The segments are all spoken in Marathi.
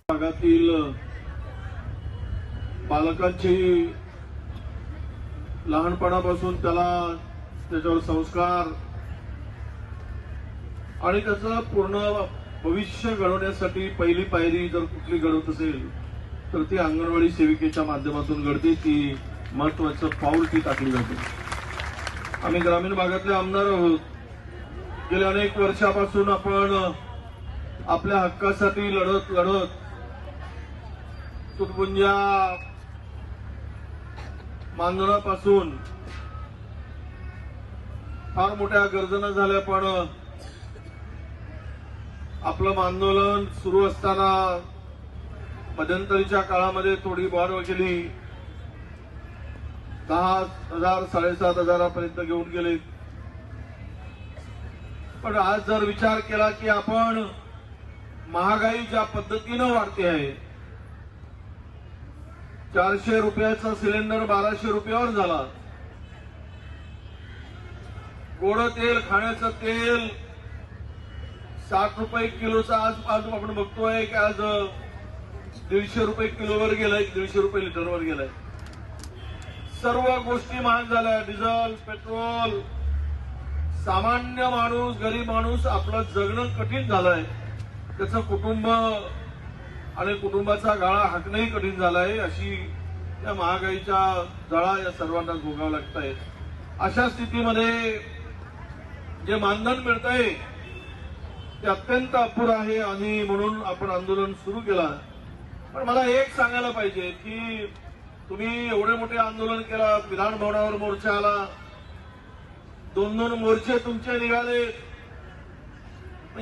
भागातील पालकांची लहानपणापासून त्याच्यावर संस्कार आणि त्याचं पूर्ण भविष्य घडवण्यासाठी पहिली पायरी जर कुठली घडवत असेल तर ती अंगणवाडी सेविकेच्या माध्यमातून घडते. ती महत्वाचं पाऊल ती टाकली जाते. आम्ही ग्रामीण भागातले आमदार आहोत. गेल्या अनेक वर्षापासून आपण आपल्या हक्कासाठी लढत तुटपुंजा मानधनापासून फार मोठ्या गर्जना झाल्या, पण आपलं आंदोलन सुरू असताना मध्यंतरीच्या काळामध्ये थोडी वाढ केली. 10,000 7,500 घेऊन गेले. पण आज जर विचार केला की आपण महागाई ज्या पद्धतीनं वाढते आहे, 400 रुपयाचा सिलेंडर 1200 रुपयावर झाला. गोड तेल, खाण्याचं तेल 60 रुपये किलोचा आज आपण बघतोय की आज 150 रुपये किलोवर गेलाय, 150 रुपये लिटरवर गेलाय. सर्व गोष्टी महाग झाल्या. Diesel, petrol. सामान्य माणूस, गरीब माणूस आपलं जगणं कठीण झालंय. त्याचं कुटुंब आणि कुटुंबाचा गाळा हाकणंही कठीण झालाय. अशी या महागाईच्या जळा या सर्वांना भोगावं लागतंय. अशा स्थितीमध्ये जे मानधन मिळतंय ते अत्यंत अपुरं आहे आणि म्हणून आपण आंदोलन सुरू केलं. पण मला एक सांगायला पाहिजे की तुम्ही एवढे मोठे आंदोलन केलं, विधान भवनावर मोर्चा आला, 2-2 मोर्चे तुमचे निघाले.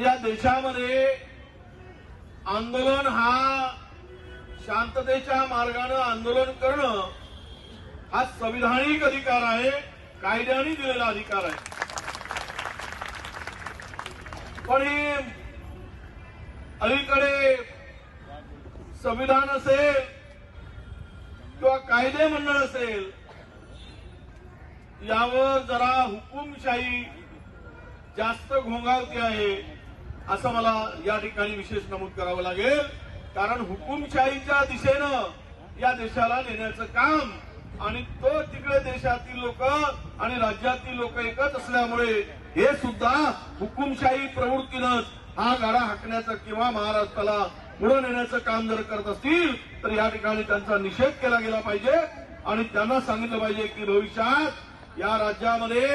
या देशामध्ये आंदोलन हा शांततेच्या मार्गाने आंदोलन करणं हा संविधानिक अधिकार आहे, कायद्याने दिलेला अधिकार आहे. पण अलीकडे संविधान असेल किंवा कायदे मंडळ असेल, यावर जरा हुकुमशाही जास्त घोंगावती आहे असं मला या ठिकाणी विशेष नमूद करावं लागेल. कारण हुकुमशाहीच्या दिशेनं या देशाला नेण्याचं काम आणि तो तिकडे देशातील लोक आणि राज्यातील लोक एकच असल्यामुळे हे सुद्धा हुकुमशाही प्रवृत्तीनंच हा गाडा हाकण्याचं किंवा महाराष्ट्राला पुढे नेण्याचं काम जर करत असतील तर या ठिकाणी त्यांचा निषेध केला गेला पाहिजे आणि त्यांना सांगितलं पाहिजे की भविष्यात या राज्यामध्ये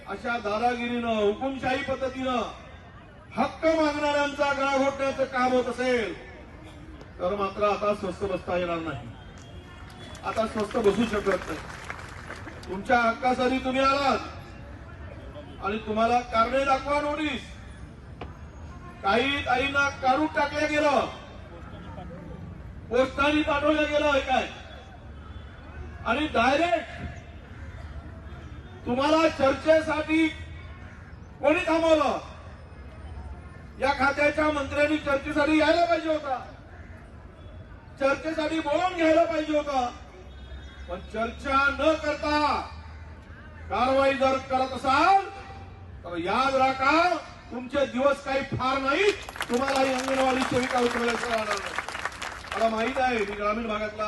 अशा दादागिरीनं, हुकुमशाही पद्धतीनं हक्क मागणाऱ्यांचा गळा घोटण्याचं काम होत असेल तर मात्र आता स्वस्थ बसता येणार नाही. आता स्वस्थ बसू शकत नाही. तुमच्या हक्कासाठी तुम्ही आलात आणि तुम्हाला कारणे दाखवा नोटीस. काही ताईंना काढून टाकलं गेलं, पोस्टाने पाठवलं गेलं आहे काय, आणि डायरेक्ट तुम्हाला चर्चेसाठी कोणी थांबवलं? या खात्याच्या मंत्र्यांनी चर्चेसाठी यायला पाहिजे होता, चर्चेसाठी बोलावून घ्यायला पाहिजे होता. पण चर्चा न करता कारवाई जर करत असाल तर याद राखा, तुमचे दिवस काही फार नाही. तुम्हाला ही अंगणवाडी सेविका उचलायचं राहणार नाही. मला माहित आहे, मी ग्रामीण भागातला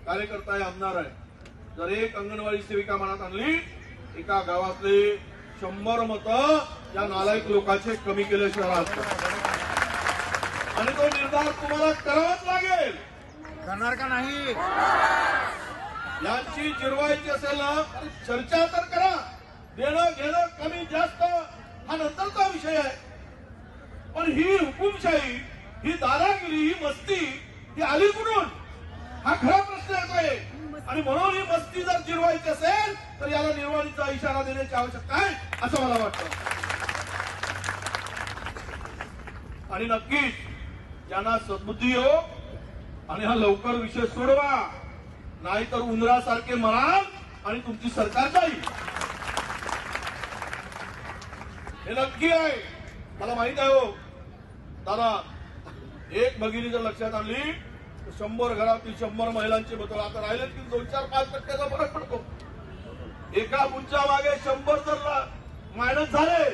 कार्यकर्ता आहे, आमदार आहे. जर एक अंगणवाडी सेविका मनात आणली, एका गावातले 100 मतं या नालायक लोकांचे कमी केल्याशिवाय राहतात. आणि तो निर्धार तुम्हाला करावाच लागेल. करणार का नाही? यांची जिरवायची असेल ना चर्चा तर करा. देणं घेणं कमी जास्त हा नंतरचा विषय आहे. पण ही हुकुमशाही, ही दादागिरी, ही मस्ती ही आली कुठून हा खरा प्रश्न येतोय. आणि म्हणून ही मस्ती जर जिरवायची असेल तर याला निर्वाणीचा इशारा देण्याची आवश्यकता आहे असं मला वाटतं. आणि नक्कीच ज्यांना सद्बुद्धी हो आणि हा लवकर विषय सोडवा, नाहीतर उंदरासारखे मराल आणि तुमची सरकार जाईल. हे नक्की आहे, मला माहित आहे. हो दादा, एक भगिनी जर लक्षात आणली 100 घरातील 100 महिलांचे मतं आता राहिले की 2-4-5% फरक पडतो. एका बुंच्या मागे 100 जर मायनस झाले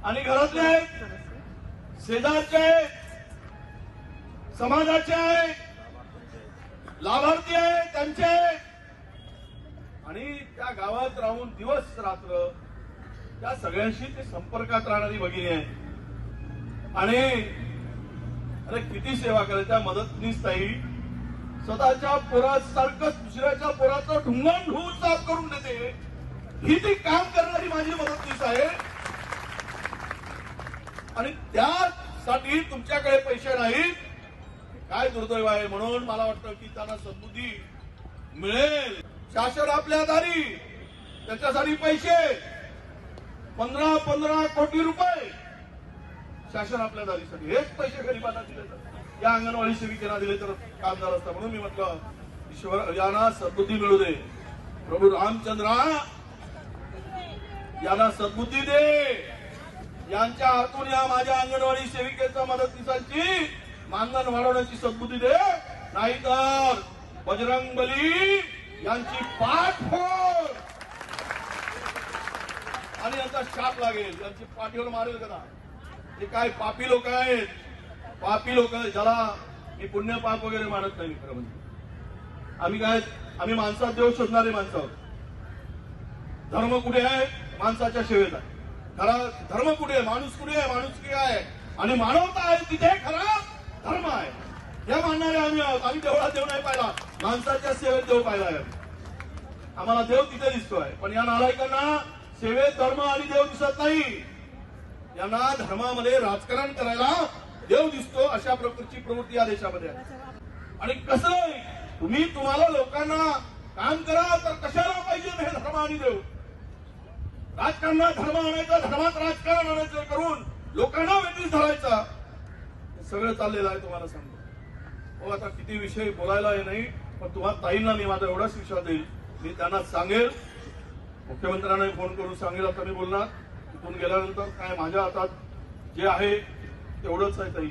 आणि घरातले आहेत, शेजारचे आहेत, समाजाचे आहे, लाभार्थी आहे त्यांचे, आणि त्या गावात राहून दिवस रात्र त्या सगळ्यांशी ते संपर्कात राहणारी भगिनी आहे. आणि अरे किती सेवा करायची. त्या मदतनीस ताई स्वतःच्या पोरासारखंच दुसऱ्याच्या पोराचं ढुंगण ढुंगून साफ करून देते. ही ती काम करणारी माझी मदतनीस आहे. आणि त्यासाठी तुमच्याकडे पैसे नाहीत, काय दुर्दैव आहे. म्हणून मला वाटतं की त्यांना सद्बुद्धी मिळेल. शासन आपल्या दारी, त्याच्यासाठी पैसे 15 कोटी रुपये शासन आपल्या दारीसाठी. हेच पैसे गरिबांना दिले तर या अंगणवाडी सेविकेला दिले तर कामदार असतात. म्हणून मी म्हटलं ईश्वर यांना सद्बुद्धी मिळू दे. प्रभू रामचंद्रा यांना सद्बुद्धी दे. यांच्या हातून या माझ्या अंगणवाडी सेविकेच्या मदतीसाठी मानधन वाढवण्याची सद्बुद्धी दे. नाहीतर बजरंगबली यांची पाठ फोड आणि यांचा शाप लागेल. यांची पाठीवर मारेल कदा. हे काय पापी लोक आहेत, पापी लोक ज्याला मी पुण्य पाप वगैरे मानत नाही. खरं म्हणजे आम्ही माणसात देव शोधणारे माणसं आहोत. धर्म कुठे आहे? माणसाच्या सेवेत आहे. खरा धर्म कुठे आहे? माणूस कुठे आहे? माणुसकी आहे आणि मानवता आहे, तिथे खरा धर्म आहे. हे मानणारे आम्ही आहोत. आम्ही देवळात देव नाही पाहिला, माणसाच्या सेवेत देव पाहिला आहे. आम्हाला देव तिथे दिसतोय. पण या नालायकांना सेवेत धर्म आणि देव दिसत नाही. यांना धर्मामध्ये राजकारण करायला देव दिसतो. अशा प्रकारची प्रवृत्ती या देशामध्ये आहे. आणि कसं तुम्हाला लोकांना काम करा तर कशाला पाहिजे हे धर्म आणि देव. राजकारणात धर्म आणायचा, धर्मात राजकारण आणायचं करून लोकांना वेगळीच धरायचा. सगळं चाललेलं आहे. तुम्हाला सांगतो हो. आता किती विषय बोलायला हे नाही, पण तुम्हाला ताईंना मी माझा एवढाच विश्वास देईल. मी त्यांना सांगेल, मुख्यमंत्र्यांना फोन करून सांगेल. आता मी बोलणार तिथून गेल्यानंतर काय माझ्या हातात जे आहे तेवढंच आहे ताई.